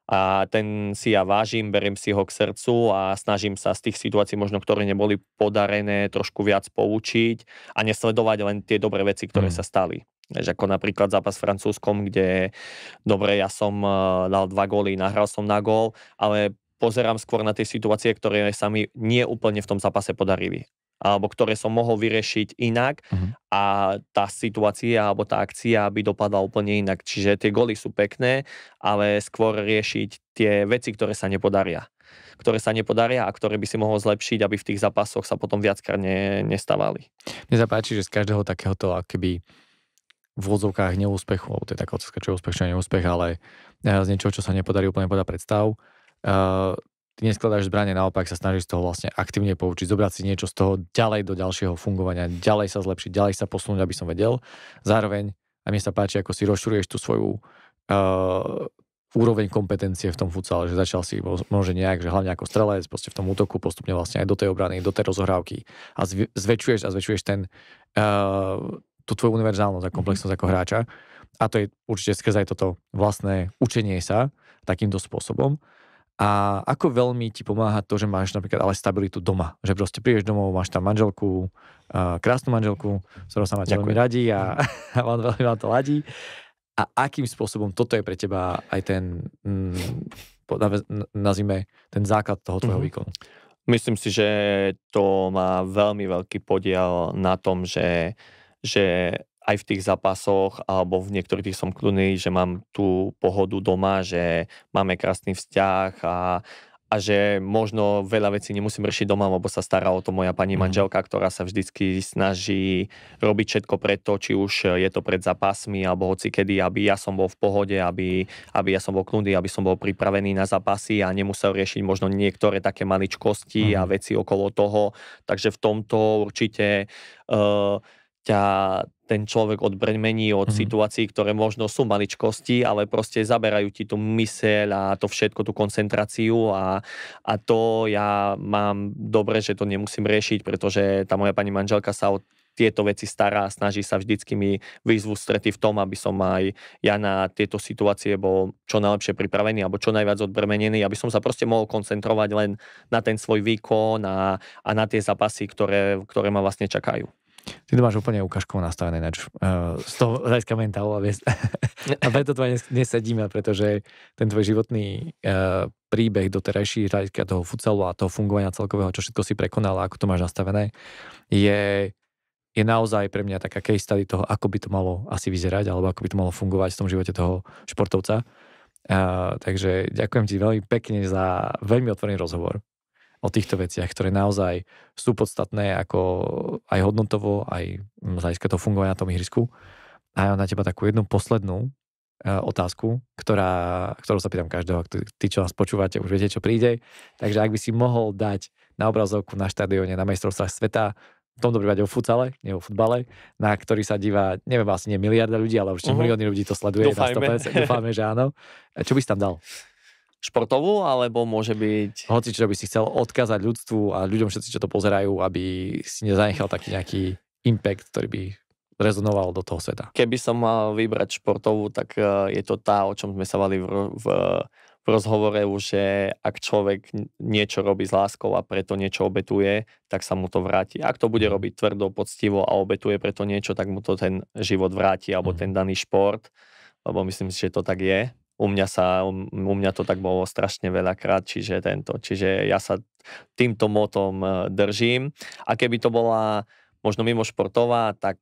A ten si ja vážim, beriem si ho k srdcu a snažím sa z tých situácií, možno ktoré neboli podarené, trošku viac poučiť a nesledovať len tie dobré veci, ktoré sa stali. Vieš, ako napríklad zápas s Francúzskom, kde dobre, ja som dal 2 góly, nahral som na gól, ale pozerám skôr na tie situácie, ktoré sa mi nie úplne v tom zápase podarili. Alebo ktoré som mohol vyriešiť inak a tá situácia alebo tá akcia by dopadla úplne inak. Čiže tie góly sú pekné, ale skôr riešiť tie veci, ktoré sa nepodaria. A ktoré by si mohol zlepšiť, aby v tých zápasoch sa potom viackrát nestávali. Mne sa páči, že z každého takéhoto akoby v úvodzovkách neúspechu, alebo to je taká otázka, čo je úspech, čo je neúspech, ale z niečoho, čo sa nepodarí úplne podľa predstav, ty neskladáš zbranie, naopak sa snažíš z toho vlastne aktívne poučiť, zobrať si niečo z toho ďalej do ďalšieho fungovania, ďalej sa zlepšiť, ďalej sa posunúť, aby som vedel. Zároveň, a mne sa páči, ako si rozširuješ tú svoju úroveň kompetencie v tom futsale, že začal si možno nejak, že hlavne ako strelec, proste v tom útoku, postupne vlastne aj do tej obrany, do tej rozohrávky a zväčšuješ ten tú tvoju univerzálnosť a komplexnosť ako hráča. A to je určite skrz aj toto vlastné učenie sa takýmto spôsobom. A ako veľmi ti pomáha to, že máš napríklad ale stabilitu doma. Že proste prídeš domov, máš tam manželku, krásnu manželku, s ktorou sa máte veľmi radi a veľmi vám to ladí. A akým spôsobom toto je pre teba aj ten, nazvime, ten základ toho tvojho výkonu? Myslím si, že to má veľmi veľký podiel na tom, že aj v tých zápasoch alebo v niektorých tých som kľudný, že mám tú pohodu doma, že máme krásny vzťah a že možno veľa vecí nemusím riešiť doma, lebo sa stará o to moja pani manželka, ktorá sa vždycky snaží robiť všetko preto, či už je to pred zápasmi alebo hocikedy, aby ja som bol v pohode, aby ja som bol kľudný, aby som bol pripravený na zápasy a nemusel riešiť možno niektoré také maličkosti a veci okolo toho. Takže v tomto určite ťa ten človek odbremení od situácií, ktoré možno sú maličkosti, ale proste zaberajú ti tú myseľ a to všetko, tú koncentráciu a to ja mám dobre, že to nemusím riešiť, pretože tá moja pani manželka sa o tieto veci stará a snaží sa vždycky mi výjsť v ústrety v tom, aby som aj ja na tieto situácie bol čo najlepšie pripravený alebo čo najviac odbremenený, aby som sa proste mohol koncentrovať len na ten svoj výkon a na tie zápasy, ktoré ma vlastne čakajú. Ty to máš úplne ukážkovo nastavené z toho hľadiska mentálu a preto to dnes sedíme, pretože ten tvoj životný príbeh doterajší hľadiska toho futsalu a toho fungovania celkového, čo všetko si prekonal a ako to máš nastavené, je naozaj pre mňa taká case study toho, ako by to malo asi vyzerať alebo ako by to malo fungovať v tom živote toho športovca. Takže ďakujem ti veľmi pekne za veľmi otvorený rozhovor o týchto veciach, ktoré naozaj sú podstatné ako aj hodnotovo, aj z hľadiska toho fungovania na tom ihrisku. A ja mám na teba takú jednu poslednú otázku, ktorú sa pýtam každého, tí, čo nás počúvate, už viete, čo príde. Takže ak by si mohol dať na obrazovku na štadióne na majstrovstvách sveta, v tomto prípade o futsale, nie o futbale, na ktorý sa díva, neviem, asi nie miliarda ľudí, ale určite milióny ľudí to sleduje. Dúfajme, že áno. Čo by si tam dal? Športovú, alebo môže byť... Hoci, čo by si chcel odkázať ľudstvu a ľuďom všetci, čo to pozerajú, aby si nezanechal taký nejaký impact, ktorý by rezonoval do toho sveta. Keby som mal vybrať športovú, tak je to tá, o čom sme sa mali v rozhovore už, že ak človek niečo robí s láskou a preto niečo obetuje, tak sa mu to vráti. Ak to bude robiť tvrdo, poctivo a obetuje preto niečo, tak mu to ten život vráti, alebo ten daný šport, lebo myslím si, že to tak je. U mňa to tak bolo strašne veľakrát, čiže ja sa týmto motom držím. A keby to bola možno mimo športová, tak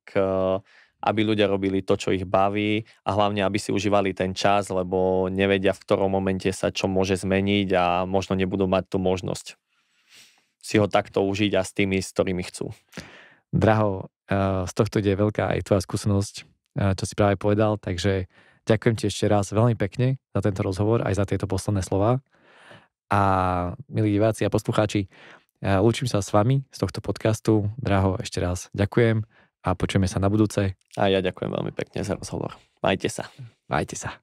aby ľudia robili to, čo ich baví a hlavne, aby si užívali ten čas, lebo nevedia, v ktorom momente sa čo môže zmeniť a možno nebudú mať tú možnosť si ho takto užiť a s tými, s ktorými chcú. Draho, z tohto ide veľká aj tvoja skúsenosť, čo si práve povedal, takže ďakujem ti ešte raz veľmi pekne za tento rozhovor, aj za tieto posledné slová. A milí diváci a poslucháči, lúčim sa s vami z tohto podcastu. Draho, ešte raz ďakujem a počujeme sa na budúce. A ja ďakujem veľmi pekne za rozhovor. Majte sa. Majte sa.